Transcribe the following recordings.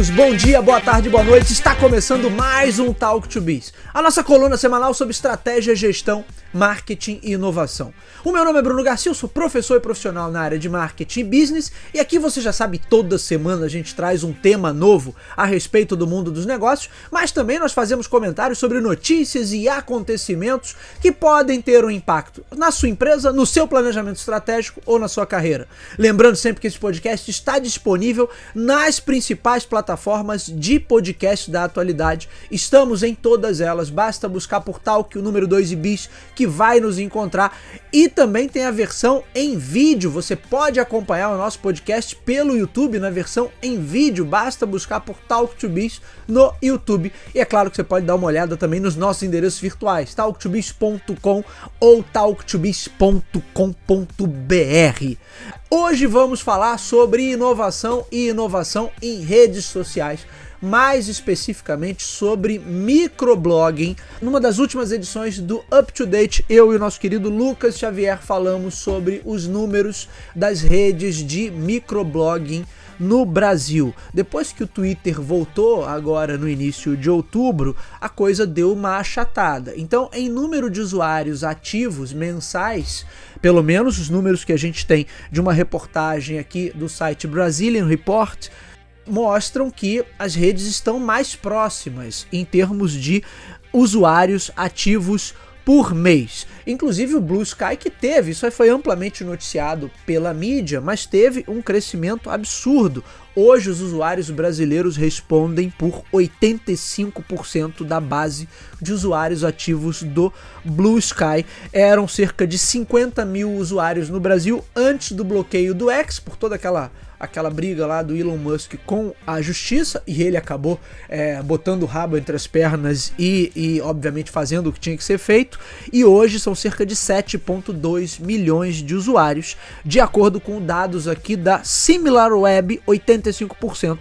amigos, bom dia, boa tarde, boa noite. Está começando mais um Talk to Biz, a nossa coluna semanal sobre estratégia, gestão, marketing e inovação. O meu nome é Bruno Garcia, eu sou professor e profissional na área de marketing e business, e aqui você já sabe, toda semana a gente traz um tema novo a respeito do mundo dos negócios, mas também nós fazemos comentários sobre notícias e acontecimentos que podem ter um impacto na sua empresa, no seu planejamento estratégico ou na sua carreira. Lembrando sempre que esse podcast está disponível nas principais plataformas de podcast da atualidade. Estamos em todas elas, basta buscar por Talk, o número 2 e Biz, que vai nos encontrar. E também tem a versão em vídeo, você pode acompanhar o nosso podcast pelo YouTube na versão em vídeo, basta buscar por Talk to Biz no YouTube. E é claro que você pode dar uma olhada também nos nossos endereços virtuais, talktobiz.com ou talktobiz.com.br. Hoje vamos falar sobre inovação e inovação em redes sociais, mais especificamente sobre microblogging. Numa das últimas edições do Up to Date, eu e o nosso querido Lucas Xavier falamos sobre os números das redes de microblogging no Brasil. Depois que o Twitter voltou agora no início de outubro, a coisa deu uma achatada. Então, em número de usuários ativos mensais, pelo menos os números que a gente tem de uma reportagem aqui do site Brazilian Report, mostram que as redes estão mais próximas em termos de usuários ativos por mês. Inclusive o Blue Sky, que teve, isso aí foi amplamente noticiado pela mídia, mas teve um crescimento absurdo. Hoje os usuários brasileiros respondem por 85% da base de usuários ativos do Blue Sky. Eram cerca de 50 mil usuários no Brasil antes do bloqueio do X, por toda aquela briga lá do Elon Musk com a justiça, e ele acabou botando o rabo entre as pernas e obviamente fazendo o que tinha que ser feito, e hoje são cerca de 7,2 milhões de usuários, de acordo com dados aqui da SimilarWeb. 85%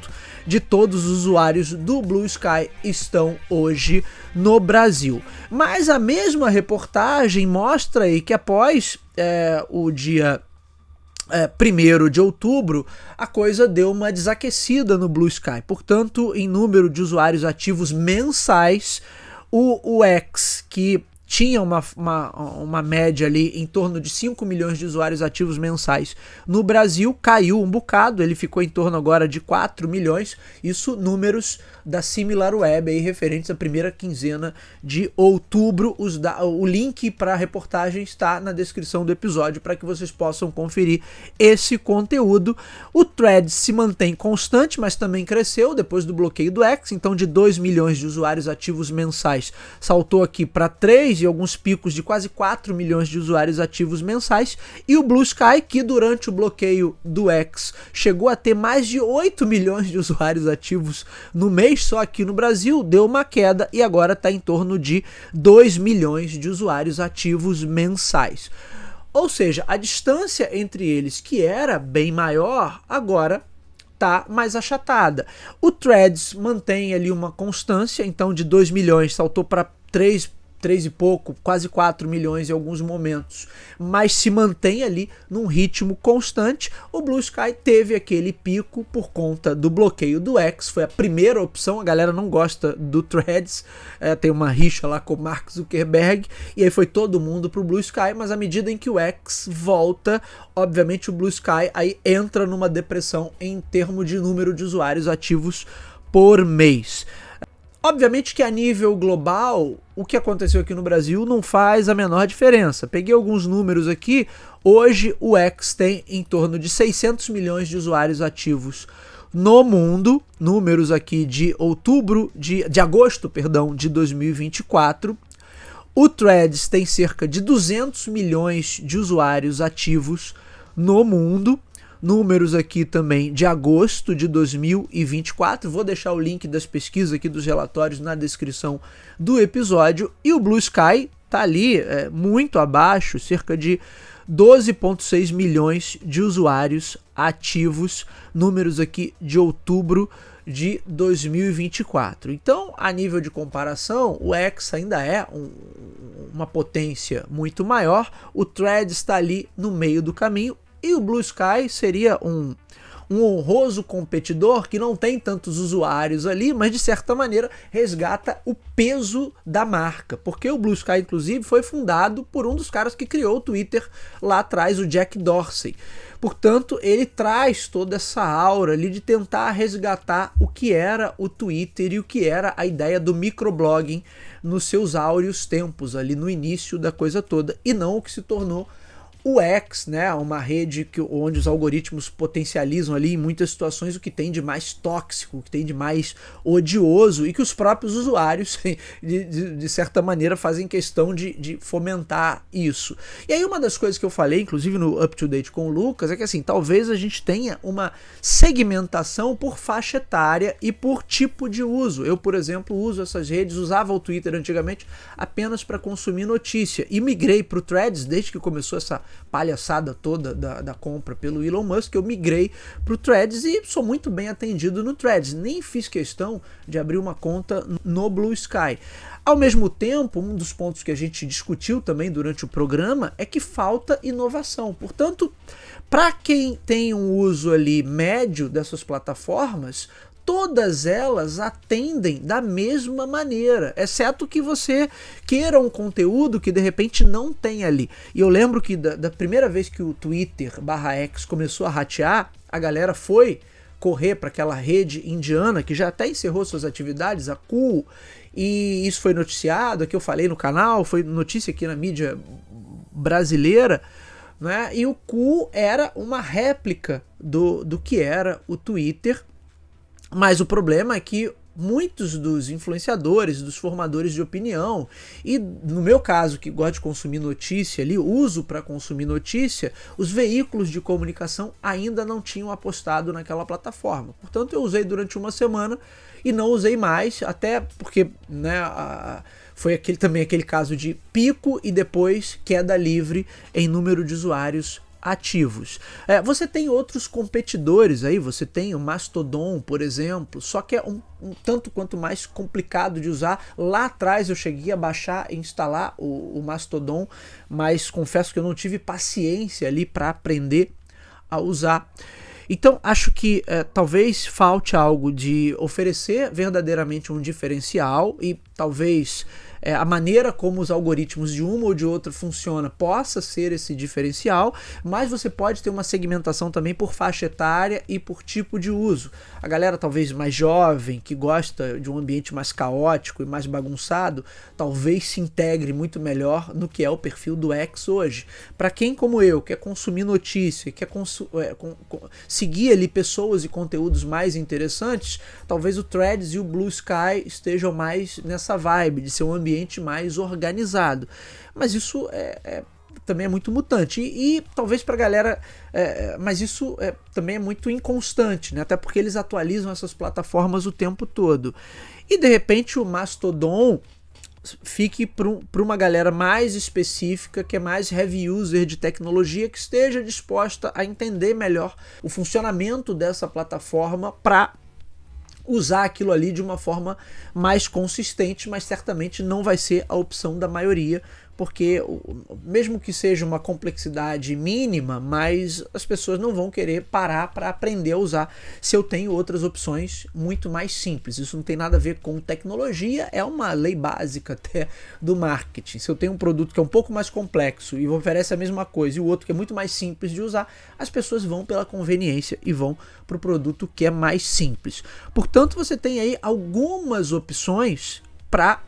de todos os usuários do Blue Sky estão hoje no Brasil. Mas a mesma reportagem mostra aí que após o dia 1º de outubro, a coisa deu uma desaquecida no Blue Sky. Portanto, em número de usuários ativos mensais, o X, que tinha uma média ali em torno de 5 milhões de usuários ativos mensais no Brasil, caiu um bocado, ele ficou em torno agora de 4 milhões, isso números da SimilarWeb, aí referentes à primeira quinzena de outubro. O link para a reportagem está na descrição do episódio para que vocês possam conferir esse conteúdo. O Threads se mantém constante, mas também cresceu depois do bloqueio do X, então de 2 milhões de usuários ativos mensais saltou aqui para 3 e alguns picos de quase 4 milhões de usuários ativos mensais. E o Blue Sky, que durante o bloqueio do X chegou a ter mais de 8 milhões de usuários ativos no mês, só aqui no Brasil, deu uma queda e agora está em torno de 2 milhões de usuários ativos mensais. Ou seja, a distância entre eles, que era bem maior, agora está mais achatada. O Threads mantém ali uma constância, então de 2 milhões saltou para 3 e pouco, quase 4 milhões em alguns momentos, mas se mantém ali num ritmo constante. O Blue Sky teve aquele pico por conta do bloqueio do X, foi a primeira opção, a galera não gosta do Threads, tem uma rixa lá com o Mark Zuckerberg, e aí foi todo mundo pro Blue Sky, mas à medida em que o X volta, obviamente o Blue Sky aí entra numa depressão em termos de número de usuários ativos por mês. Obviamente que a nível global, o que aconteceu aqui no Brasil não faz a menor diferença. Peguei alguns números aqui, hoje o X tem em torno de 600 milhões de usuários ativos no mundo, números aqui de agosto de 2024. O Threads tem cerca de 200 milhões de usuários ativos no mundo. Números aqui também de agosto de 2024, vou deixar o link das pesquisas aqui dos relatórios na descrição do episódio. E o Blue Sky tá ali muito abaixo, cerca de 12,6 milhões de usuários ativos, números aqui de outubro de 2024. Então, a nível de comparação, o X ainda é uma potência muito maior, o Threads está ali no meio do caminho, e o Blue Sky seria um honroso competidor que não tem tantos usuários ali, mas de certa maneira resgata o peso da marca, porque o Blue Sky, inclusive, foi fundado por um dos caras que criou o Twitter lá atrás, o Jack Dorsey. Portanto, ele traz toda essa aura ali de tentar resgatar o que era o Twitter e o que era a ideia do microblogging nos seus áureos tempos, ali no início da coisa toda, e não o que se tornou o X, né, uma rede onde os algoritmos potencializam ali em muitas situações o que tem de mais tóxico, o que tem de mais odioso e que os próprios usuários, de certa maneira, fazem questão de fomentar isso. E aí uma das coisas que eu falei, inclusive no Up to Date com o Lucas, é que assim, talvez a gente tenha uma segmentação por faixa etária e por tipo de uso. Eu, por exemplo, uso essas redes, usava o Twitter antigamente apenas para consumir notícia e migrei para o Threads desde que começou essa palhaçada toda da compra pelo Elon Musk. Eu migrei para o Threads e sou muito bem atendido no Threads. Nem fiz questão de abrir uma conta no Blue Sky. Ao mesmo tempo, um dos pontos que a gente discutiu também durante o programa é que falta inovação. Portanto, para quem tem um uso ali médio dessas plataformas, todas elas atendem da mesma maneira, exceto que você queira um conteúdo que de repente não tem ali. E eu lembro que da primeira vez que o Twitter/X começou a ratear, a galera foi correr para aquela rede indiana que já até encerrou suas atividades, a Cool, e isso foi noticiado, aqui eu falei no canal, foi notícia aqui na mídia brasileira, né? E o Cool era uma réplica do que era o Twitter. Mas o problema é que muitos dos influenciadores, dos formadores de opinião, e no meu caso, que gosto de consumir notícia ali, uso para consumir notícia, os veículos de comunicação ainda não tinham apostado naquela plataforma. Portanto, eu usei durante uma semana e não usei mais, até porque, né, foi também aquele caso de pico e depois queda livre em número de usuários ativos. Você tem outros competidores aí, você tem o Mastodon, por exemplo, só que é um tanto quanto mais complicado de usar. Lá atrás eu cheguei a baixar e instalar o Mastodon, mas confesso que eu não tive paciência ali para aprender a usar. Então acho que talvez falte algo de oferecer verdadeiramente um diferencial e talvez a maneira como os algoritmos de uma ou de outra funciona possa ser esse diferencial, mas você pode ter uma segmentação também por faixa etária e por tipo de uso. A galera talvez mais jovem, que gosta de um ambiente mais caótico e mais bagunçado, talvez se integre muito melhor no que é o perfil do X hoje. Para quem como eu, quer consumir notícia, quer seguir ali pessoas e conteúdos mais interessantes, talvez o Threads e o Blue Sky estejam mais nessa vibe de ser um ambiente mais organizado, mas isso também é muito mutante e talvez para a galera, mas isso também é muito inconstante, né? Até porque eles atualizam essas plataformas o tempo todo e de repente o Mastodon fique para uma galera mais específica, que é mais heavy user de tecnologia, que esteja disposta a entender melhor o funcionamento dessa plataforma para usar aquilo ali de uma forma mais consistente, mas certamente não vai ser a opção da maioria, porque mesmo que seja uma complexidade mínima, mas as pessoas não vão querer parar para aprender a usar se eu tenho outras opções muito mais simples. Isso não tem nada a ver com tecnologia, é uma lei básica até do marketing. Se eu tenho um produto que é um pouco mais complexo e oferece a mesma coisa e o outro que é muito mais simples de usar, as pessoas vão pela conveniência e vão para o produto que é mais simples. Portanto, você tem aí algumas opções para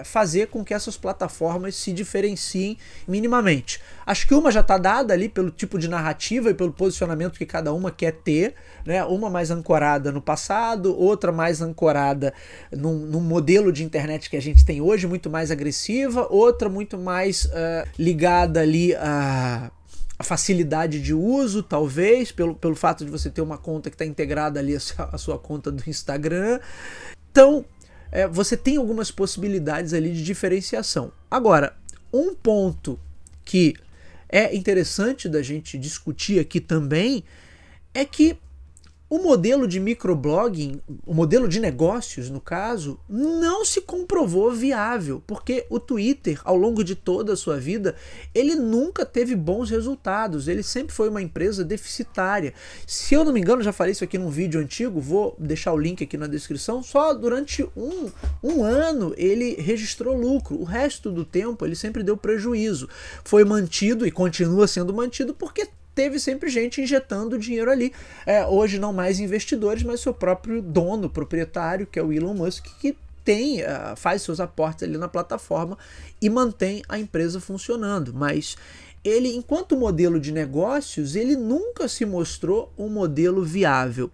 fazer com que essas plataformas se diferenciem minimamente. Acho que uma já está dada ali pelo tipo de narrativa e pelo posicionamento que cada uma quer ter, né? Uma mais ancorada no passado, outra mais ancorada num modelo de internet que a gente tem hoje, muito mais agressiva, outra muito mais ligada ali a facilidade de uso, talvez, pelo fato de você ter uma conta que está integrada ali à sua conta do Instagram. Então, você tem algumas possibilidades ali de diferenciação. Agora, um ponto que é interessante da gente discutir aqui também é que o modelo de microblogging, o modelo de negócios, no caso, não se comprovou viável, porque o Twitter, ao longo de toda a sua vida, ele nunca teve bons resultados, ele sempre foi uma empresa deficitária. Se eu não me engano, já falei isso aqui num vídeo antigo, vou deixar o link aqui na descrição, só durante um ano ele registrou lucro, o resto do tempo ele sempre deu prejuízo. Foi mantido e continua sendo mantido porque teve sempre gente injetando dinheiro ali. Hoje não mais investidores, mas seu próprio dono, proprietário, que é o Elon Musk, que faz seus aportes ali na plataforma e mantém a empresa funcionando. Mas ele, enquanto modelo de negócios, ele nunca se mostrou um modelo viável.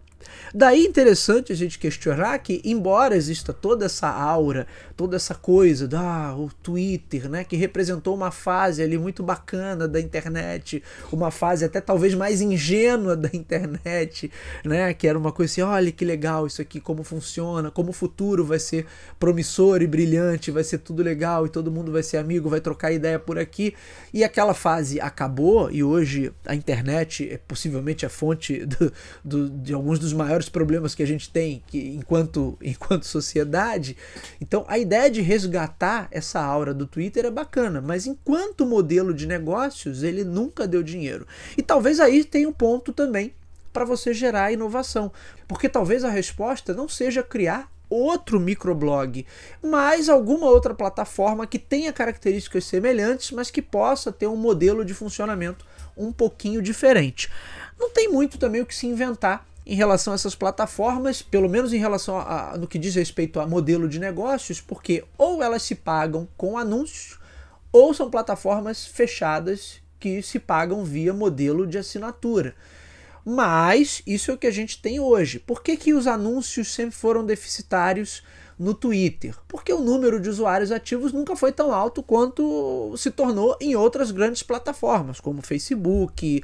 Daí interessante a gente questionar que, embora exista toda essa aura, toda essa coisa o Twitter, né, que representou uma fase ali muito bacana da internet, uma fase até talvez mais ingênua da internet, né, que era uma coisa assim, olha que legal isso aqui, como funciona, como o futuro vai ser promissor e brilhante, vai ser tudo legal e todo mundo vai ser amigo, vai trocar ideia por aqui, e aquela fase acabou e hoje a internet é possivelmente a fonte de alguns dos maiores problemas que a gente tem enquanto sociedade. Então a ideia de resgatar essa aura do Twitter é bacana, mas enquanto modelo de negócios ele nunca deu dinheiro. E talvez aí tenha um ponto também para você gerar inovação, porque talvez a resposta não seja criar outro microblog, mas alguma outra plataforma que tenha características semelhantes, mas que possa ter um modelo de funcionamento um pouquinho diferente. Não tem muito também o que se inventar em relação a essas plataformas, pelo menos em relação no que diz respeito a modelo de negócios, porque ou elas se pagam com anúncios, ou são plataformas fechadas que se pagam via modelo de assinatura. Mas isso é o que a gente tem hoje. Por que os anúncios sempre foram deficitários no Twitter? Porque o número de usuários ativos nunca foi tão alto quanto se tornou em outras grandes plataformas, como o Facebook,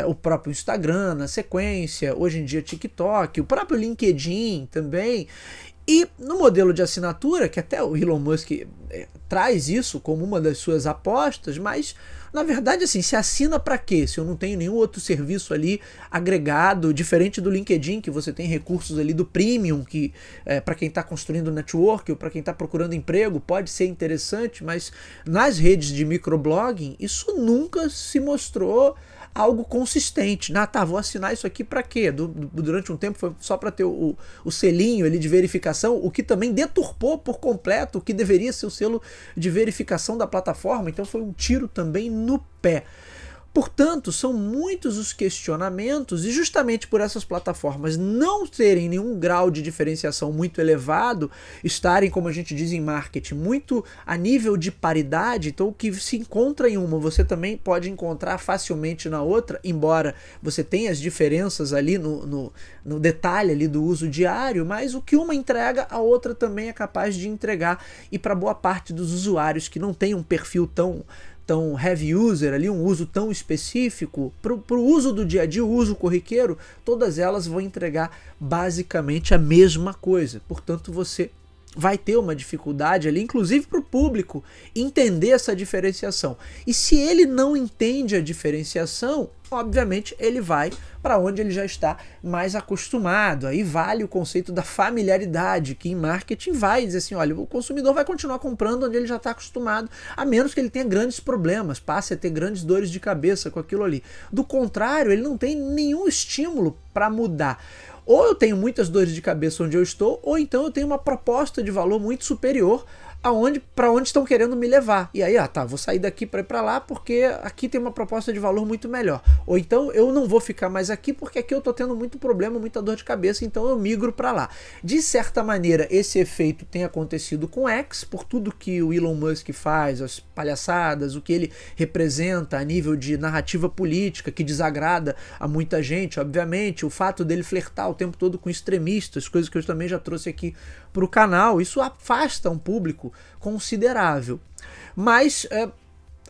o próprio Instagram, na sequência, hoje em dia TikTok, o próprio LinkedIn também. E no modelo de assinatura, que até o Elon Musk traz isso como uma das suas apostas, mas na verdade assim, se assina para quê? Se eu não tenho nenhum outro serviço ali agregado, diferente do LinkedIn, que você tem recursos ali do Premium, que para quem está construindo network ou para quem está procurando emprego pode ser interessante, mas nas redes de microblogging isso nunca se mostrou algo consistente. Vou assinar isso aqui para quê? Durante um tempo foi só para ter o selinho ali de verificação, o que também deturpou por completo o que deveria ser o selo de verificação da plataforma, então foi um tiro também no pé. Portanto, são muitos os questionamentos e justamente por essas plataformas não terem nenhum grau de diferenciação muito elevado, estarem, como a gente diz em marketing, muito a nível de paridade, então o que se encontra em uma você também pode encontrar facilmente na outra, embora você tenha as diferenças ali no detalhe ali do uso diário, mas o que uma entrega, a outra também é capaz de entregar, e para boa parte dos usuários que não tem um perfil tão heavy user ali, um uso tão específico, para o uso do dia a dia, o uso corriqueiro, todas elas vão entregar basicamente a mesma coisa. Portanto, você vai ter uma dificuldade ali, inclusive para o público, entender essa diferenciação. E se ele não entende a diferenciação, obviamente ele vai para onde ele já está mais acostumado. Aí vale o conceito da familiaridade, que em marketing vai dizer assim, olha, o consumidor vai continuar comprando onde ele já está acostumado, a menos que ele tenha grandes problemas, passe a ter grandes dores de cabeça com aquilo ali. Do contrário, ele não tem nenhum estímulo para mudar. Ou eu tenho muitas dores de cabeça onde eu estou, ou então eu tenho uma proposta de valor muito superior para onde estão querendo me levar. E aí, vou sair daqui para ir para lá porque aqui tem uma proposta de valor muito melhor. Ou então eu não vou ficar mais aqui porque aqui eu estou tendo muito problema, muita dor de cabeça, então eu migro para lá. De certa maneira, esse efeito tem acontecido com X, por tudo que o Elon Musk faz, as palhaçadas, o que ele representa a nível de narrativa política, que desagrada a muita gente, obviamente, o fato dele flertar o tempo todo com extremistas, coisas que eu também já trouxe aqui para o canal, isso afasta um público considerável. Mas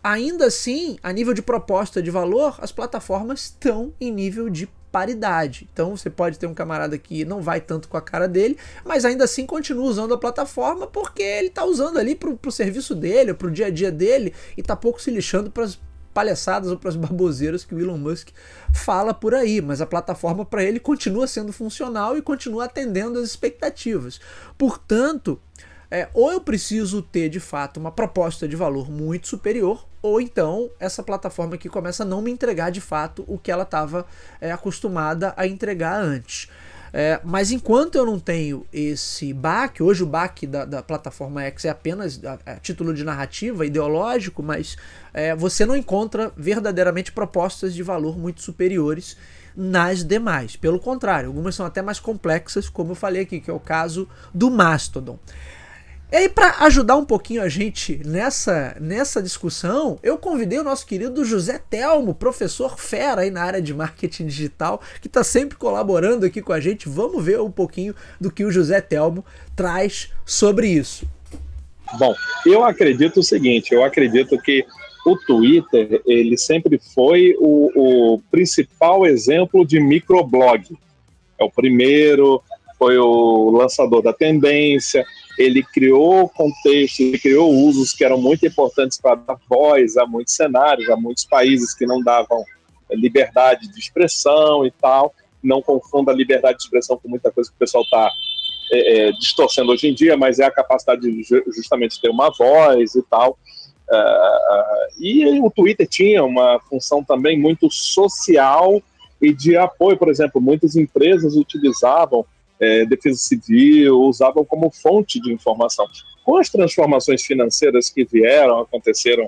ainda assim, a nível de proposta de valor, as plataformas estão em nível de paridade. Então você pode ter um camarada que não vai tanto com a cara dele, mas ainda assim continua usando a plataforma porque ele está usando ali para o serviço dele, para o dia a dia dele, e está pouco se lixando para palhaçadas ou para as baboseiras que o Elon Musk fala por aí, mas a plataforma para ele continua sendo funcional e continua atendendo às expectativas. Portanto, ou eu preciso ter de fato uma proposta de valor muito superior, ou então essa plataforma aqui começa a não me entregar de fato o que ela estava acostumada a entregar antes. Mas enquanto eu não tenho esse baque, hoje o baque da plataforma X é apenas a título de narrativa, ideológico, mas você não encontra verdadeiramente propostas de valor muito superiores nas demais. Pelo contrário, algumas são até mais complexas, como eu falei aqui, que é o caso do Mastodon. E aí, para ajudar um pouquinho a gente nessa discussão, eu convidei o nosso querido José Telmo, professor fera aí na área de marketing digital, que está sempre colaborando aqui com a gente. Vamos ver um pouquinho do que o José Telmo traz sobre isso. Bom, eu acredito o seguinte, eu acredito que o Twitter, ele sempre foi o principal exemplo de microblog. É o primeiro, foi o lançador da tendência. Ele criou contextos, ele criou usos que eram muito importantes para dar voz a muitos cenários, a muitos países que não davam liberdade de expressão e tal. Não confunda a liberdade de expressão com muita coisa que o pessoal está distorcendo hoje em dia, mas é a capacidade de justamente ter uma voz e tal. E o Twitter tinha uma função também muito social e de apoio. Por exemplo, muitas empresas utilizavam defesa civil, usavam como fonte de informação. Com as transformações financeiras que aconteceram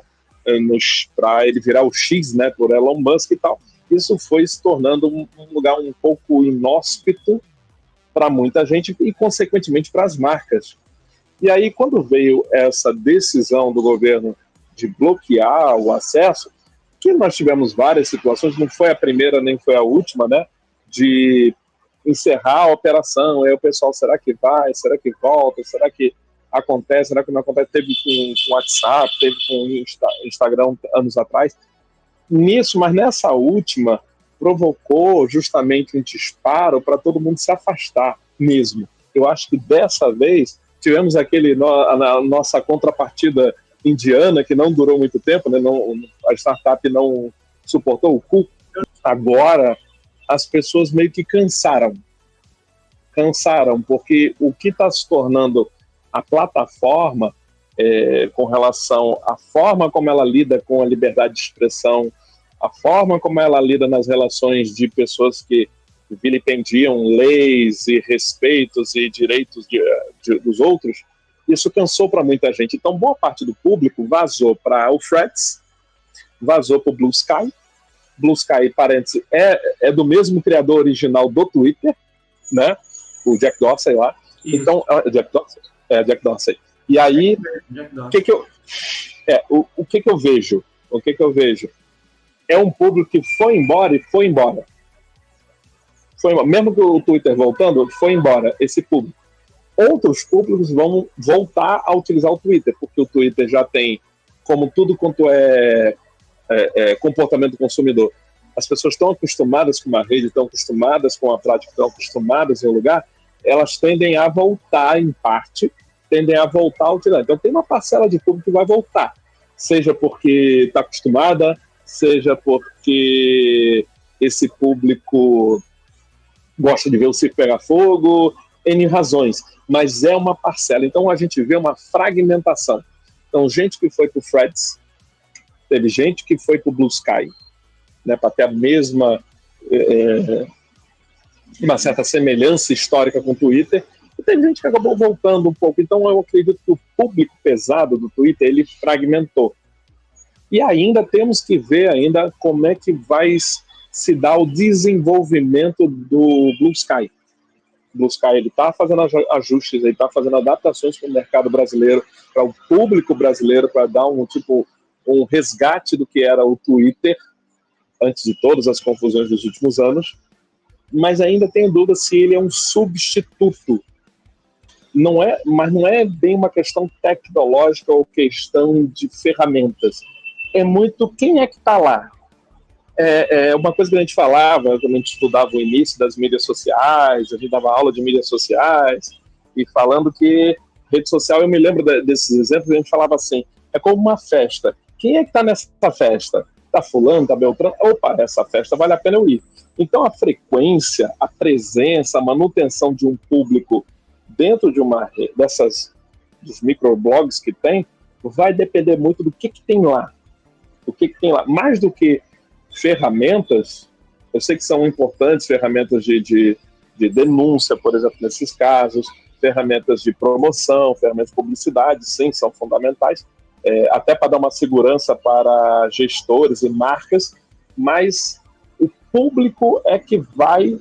para ele virar o X, né, por Elon Musk e tal, isso foi se tornando um lugar um pouco inóspito para muita gente e, consequentemente, para as marcas. E aí, quando veio essa decisão do governo de bloquear o acesso, que nós tivemos várias situações, não foi a primeira nem foi a última, né, de encerrar a operação, aí o pessoal, será que vai, será que volta, será que acontece, será que não acontece? Teve com WhatsApp, teve com Instagram anos atrás. Mas nessa última, provocou justamente um disparo para todo mundo se afastar mesmo. Eu acho que dessa vez tivemos a nossa contrapartida indiana, que não durou muito tempo, né? A startup não suportou o cu. Agora, as pessoas meio que cansaram, porque o que está se tornando a plataforma com relação à forma como ela lida com a liberdade de expressão, a forma como ela lida nas relações de pessoas que vilipendiam leis e respeitos e direitos dos outros, isso cansou para muita gente. Então, boa parte do público vazou para o Threads, vazou para o Blue Sky. Blue Sky, parênteses, é do mesmo criador original do Twitter, né? O Jack Dorsey lá. Isso. Então, Jack Dorsey. E aí, o que eu vejo? O que eu vejo? É um público que foi embora. Mesmo que o Twitter voltando, foi embora esse público. Outros públicos vão voltar a utilizar o Twitter, porque o Twitter já tem, como tudo quanto comportamento do consumidor, as pessoas estão acostumadas com uma rede, estão acostumadas com a prática, estão acostumadas em um lugar, elas tendem a voltar em parte, tendem a voltar a utilizar. Então tem uma parcela de público que vai voltar, seja porque está acostumada, seja porque esse público gosta de ver o circo pegar fogo, N razões, mas é uma parcela. Então a gente vê uma fragmentação. Então gente que foi para o Threads, teve gente que foi para o Blue Sky, né, para ter a mesma uma certa semelhança histórica com o Twitter, e teve gente que acabou voltando um pouco. Então eu acredito que o público pesado do Twitter, ele fragmentou. E ainda temos que ver ainda como é que vai se dar o desenvolvimento do Blue Sky. O Blue Sky está fazendo ajustes, ele está fazendo adaptações para o mercado brasileiro, para o público brasileiro, para dar um resgate do que era o Twitter antes de todas as confusões dos últimos anos, mas ainda tenho dúvida se ele é um substituto. Mas não é bem uma questão tecnológica ou questão de ferramentas. É muito quem é que está lá. Uma coisa que a gente falava quando a gente estudava o início das mídias sociais, a gente dava aula de mídias sociais, e falando que rede social, eu me lembro desses exemplos, a gente falava assim, é como uma festa. Quem é que está nessa festa? tá fulano, tá Beltrano, opa, essa festa vale a pena eu ir. Então a frequência, a presença, a manutenção de um público dentro de dos microblogs que tem, vai depender muito do que tem lá. O que tem lá. Mais do que ferramentas, eu sei que são importantes ferramentas de denúncia, por exemplo, nesses casos, ferramentas de promoção, ferramentas de publicidade, sim, são fundamentais, até para dar uma segurança para gestores e marcas, mas o público é que vai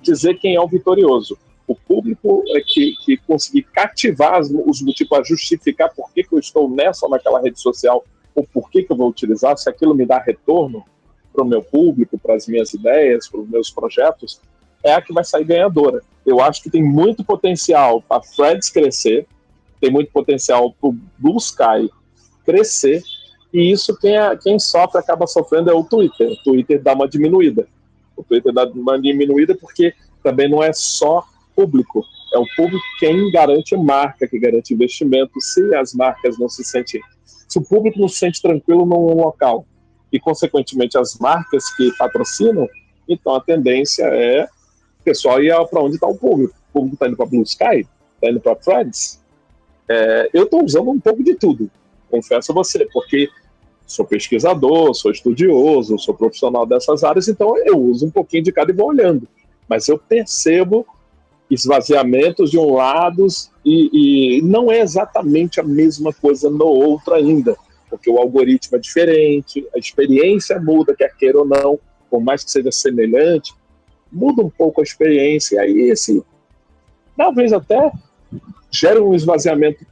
dizer quem é o vitorioso. O público é que conseguir cativar os motivos, a justificar por que eu estou nessa ou naquela rede social, ou por que eu vou utilizar, se aquilo me dá retorno para o meu público, para as minhas ideias, para os meus projetos, é a que vai sair ganhadora. Eu acho que tem muito potencial para a Threads crescer, tem muito potencial para o Blue Sky crescer, e isso quem sofre, acaba sofrendo é o Twitter. O Twitter dá uma diminuída. O Twitter dá uma diminuída porque também não é só público, é o público quem garante marca, que garante investimento. Se as marcas não se sentem, se o público não se sente tranquilo num local, e consequentemente as marcas que patrocinam, então a tendência é o pessoal ir para onde está o público. O público está indo para Blue Sky, está indo para Threads. Eu estou usando um pouco de tudo, confesso a você, porque sou pesquisador, sou estudioso, sou profissional dessas áreas, então eu uso um pouquinho de cada e vou olhando. Mas eu percebo esvaziamentos de um lado e não é exatamente a mesma coisa no outro ainda, porque o algoritmo é diferente, a experiência muda, quer queira ou não, por mais que seja semelhante, muda um pouco a experiência, e aí talvez até gera um esvaziamento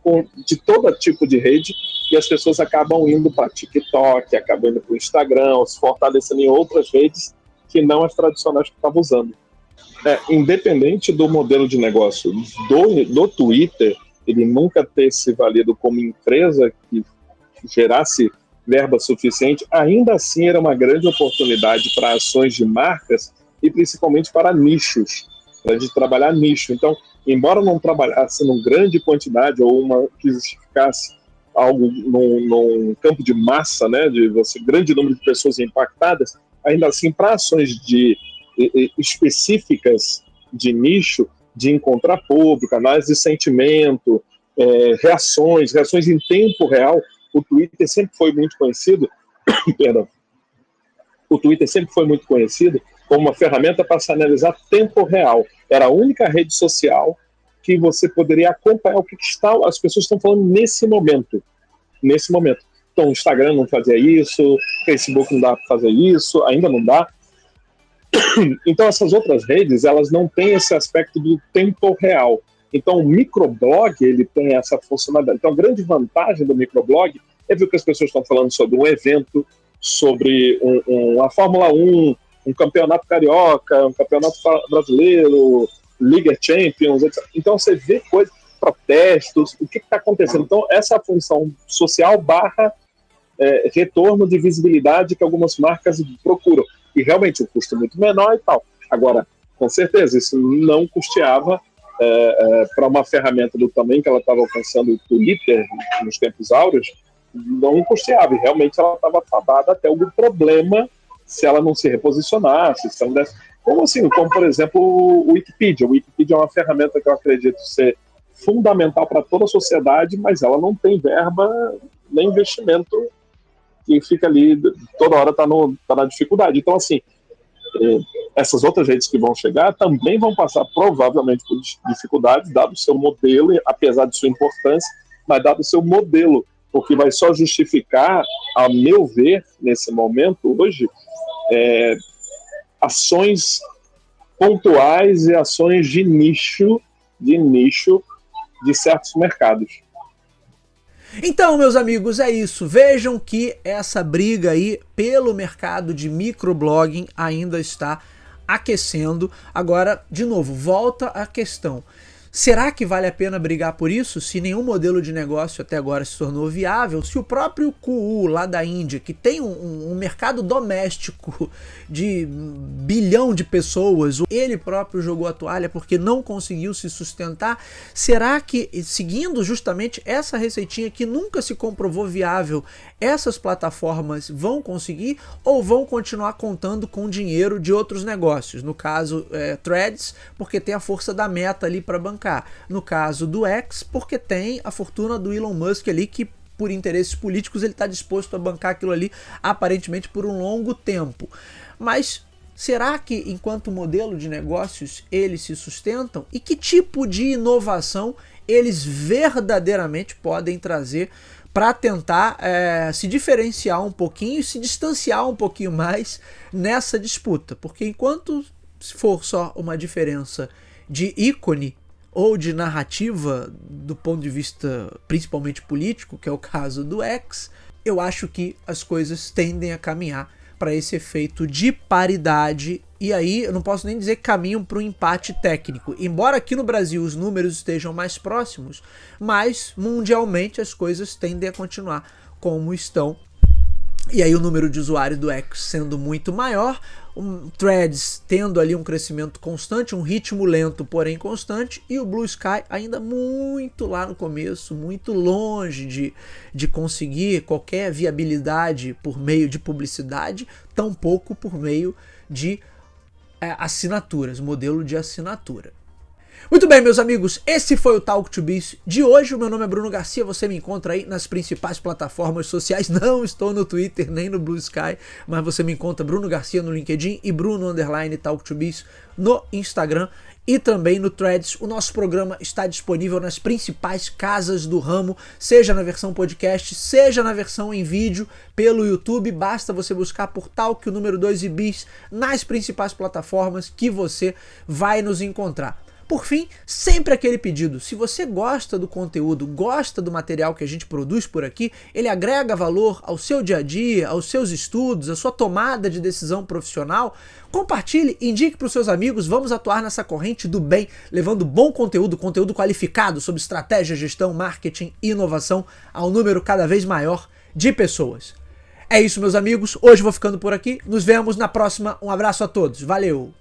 de todo tipo de rede, e as pessoas acabam indo para TikTok, acabam indo para o Instagram, se fortalecendo em outras redes que não as tradicionais que estavam usando. Independente do modelo de negócio do Twitter, ele nunca ter se valido como empresa que gerasse verba suficiente, ainda assim era uma grande oportunidade para ações de marcas e principalmente para nichos, para a gente trabalhar nicho. Então, embora não trabalhasse numa grande quantidade ou que justificasse algo num campo de massa, né, de grande número de pessoas impactadas, ainda assim, para ações específicas de nicho, de encontrar público, análise de sentimento, reações em tempo real, o Twitter sempre foi muito conhecido, perdão, o Twitter sempre foi muito conhecido como uma ferramenta para se analisar tempo real. Era a única rede social que você poderia acompanhar o que as pessoas estão falando nesse momento. Então, o Instagram não fazia isso, o Facebook não dá para fazer isso, ainda não dá. Então, essas outras redes, elas não têm esse aspecto do tempo real. Então, o microblog, ele tem essa funcionalidade. Então, a grande vantagem do microblog é ver o que as pessoas estão falando sobre um evento, sobre a Fórmula 1, um campeonato carioca, um campeonato brasileiro, Liga Champions, etc. Então, você vê coisas, protestos, o que está acontecendo. Então, essa função social / retorno de visibilidade que algumas marcas procuram. E realmente o custo é muito menor e tal. Agora, com certeza, isso não custeava para uma ferramenta do tamanho que ela estava alcançando o Twitter nos tempos áureos, não custeava. E realmente ela estava fadada até algum problema se ela não se reposicionasse. Como, por exemplo, o Wikipedia. O Wikipedia é uma ferramenta que eu acredito ser fundamental para toda a sociedade, mas ela não tem verba nem investimento, que fica ali, toda hora está na dificuldade. Então, assim, essas outras redes que vão chegar também vão passar provavelmente por dificuldades, dado o seu modelo, apesar de sua importância, mas dado o seu modelo, porque vai só justificar, a meu ver, nesse momento, hoje, ações pontuais e ações de nicho de certos mercados. Então, meus amigos, é isso. Vejam que essa briga aí pelo mercado de microblogging ainda está aquecendo. Agora, de novo, volta a questão. Será que vale a pena brigar por isso se nenhum modelo de negócio até agora se tornou viável? Se o próprio Kuo lá da Índia, que tem um mercado doméstico de 1 bilhão de pessoas, ele próprio jogou a toalha porque não conseguiu se sustentar, será que, seguindo justamente essa receitinha que nunca se comprovou viável, essas plataformas vão conseguir ou vão continuar contando com dinheiro de outros negócios? No caso, Threads, porque tem a força da Meta ali para bancar. No caso do X, porque tem a fortuna do Elon Musk ali, que por interesses políticos ele está disposto a bancar aquilo ali aparentemente por um longo tempo. Mas será que enquanto modelo de negócios eles se sustentam? E que tipo de inovação eles verdadeiramente podem trazer para tentar se diferenciar um pouquinho e se distanciar um pouquinho mais nessa disputa? Porque enquanto for só uma diferença de ícone ou de narrativa do ponto de vista principalmente político, que é o caso do X, eu acho que as coisas tendem a caminhar para esse efeito de paridade, e aí eu não posso nem dizer que caminham para um empate técnico. Embora aqui no Brasil os números estejam mais próximos, mas mundialmente as coisas tendem a continuar como estão. E aí o número de usuários do X sendo muito maior, Threads tendo ali um crescimento constante, um ritmo lento, porém constante, e o Blue Sky ainda muito lá no começo, muito longe de conseguir qualquer viabilidade por meio de publicidade, tampouco por meio de assinaturas, modelo de assinatura. Muito bem, meus amigos, esse foi o Talk to Biz de hoje. O meu nome é Bruno Garcia, você me encontra aí nas principais plataformas sociais. Não estou no Twitter nem no Blue Sky, mas você me encontra Bruno Garcia no LinkedIn e Bruno_Talk to Biz no Instagram e também no Threads. O nosso programa está disponível nas principais casas do ramo, seja na versão podcast, seja na versão em vídeo pelo YouTube. Basta você buscar por Talk, o número 2 e Biz nas principais plataformas que você vai nos encontrar. Por fim, sempre aquele pedido, se você gosta do conteúdo, gosta do material que a gente produz por aqui, ele agrega valor ao seu dia a dia, aos seus estudos, à sua tomada de decisão profissional, compartilhe, indique para os seus amigos, vamos atuar nessa corrente do bem, levando bom conteúdo qualificado sobre estratégia, gestão, marketing e inovação ao número cada vez maior de pessoas. É isso, meus amigos, hoje vou ficando por aqui, nos vemos na próxima, um abraço a todos, valeu!